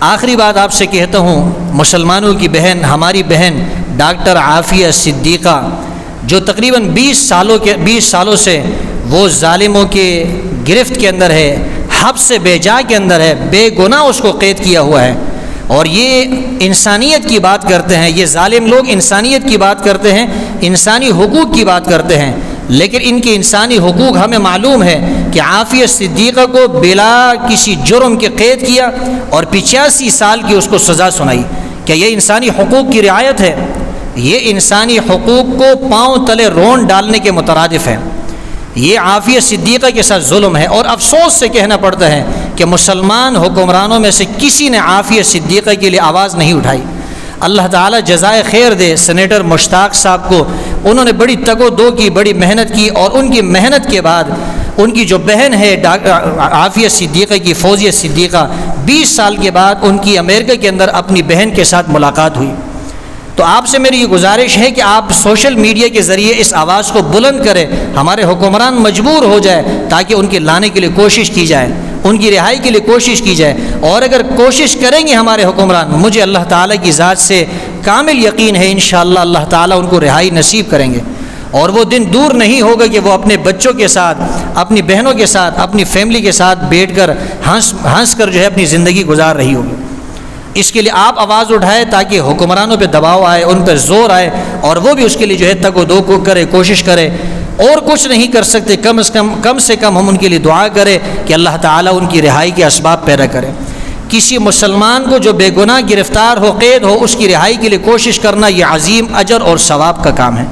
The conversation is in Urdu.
آخری بات آپ سے کہتا ہوں، مسلمانوں کی بہن، ہماری بہن ڈاکٹر عافیہ صدیقہ، جو تقریباً 20 سالوں سے وہ ظالموں کے گرفت کے اندر ہے، حبس سے بے جا کے اندر ہے، بے گناہ اس کو قید کیا ہوا ہے، اور یہ انسانیت کی بات کرتے ہیں، یہ ظالم لوگ انسانیت کی بات کرتے ہیں، انسانی حقوق کی بات کرتے ہیں، لیکن ان کے انسانی حقوق ہمیں معلوم ہے کہ عافیہ صدیقہ کو بلا کسی جرم کے قید کیا اور 85 سال کی اس کو سزا سنائی۔ کیا یہ انسانی حقوق کی رعایت ہے؟ یہ انسانی حقوق کو پاؤں تلے رون ڈالنے کے مترادف ہے۔ یہ عافیہ صدیقہ کے ساتھ ظلم ہے، اور افسوس سے کہنا پڑتا ہے کہ مسلمان حکمرانوں میں سے کسی نے عافیہ صدیقہ کے لیے آواز نہیں اٹھائی۔ اللہ تعالیٰ جزائے خیر دے سینیٹر مشتاق صاحب کو، انہوں نے بڑی تگ و دو کی، بڑی محنت کی، اور ان کی محنت کے بعد ان کی جو بہن ہے عافیہ صدیقہ کی، فوزیہ صدیقہ، 20 سال کے بعد ان کی امریکہ کے اندر اپنی بہن کے ساتھ ملاقات ہوئی۔ تو آپ سے میری یہ گزارش ہے کہ آپ سوشل میڈیا کے ذریعے اس آواز کو بلند کریں، ہمارے حکمران مجبور ہو جائے تاکہ ان کے لانے کے لیے کوشش کی جائے، ان کی رہائی کے لیے کوشش کی جائے، اور اگر کوشش کریں گے ہمارے حکمران، مجھے اللہ تعالیٰ کی ذات سے کامل یقین ہے انشاءاللہ اللہ تعالیٰ ان کو رہائی نصیب کریں گے، اور وہ دن دور نہیں ہوگا کہ وہ اپنے بچوں کے ساتھ، اپنی بہنوں کے ساتھ، اپنی فیملی کے ساتھ بیٹھ کر ہنس کر جو ہے اپنی زندگی گزار رہی ہوگی۔ اس کے لیے آپ آواز اٹھائیں تاکہ حکمرانوں پہ دباؤ آئے، ان پہ زور آئے، اور وہ بھی اس کے لیے جو ہے تگ و دو کو کرے، کوشش کرے۔ اور کچھ نہیں کر سکتے، کم سے کم ہم ان کے لیے دعا کریں کہ اللہ تعالیٰ ان کی رہائی کے اسباب پیدا کرے۔ کسی مسلمان کو جو بے گناہ گرفتار ہو، قید ہو، اس کی رہائی کے لیے کوشش کرنا یہ عظیم اجر اور ثواب کا کام ہے۔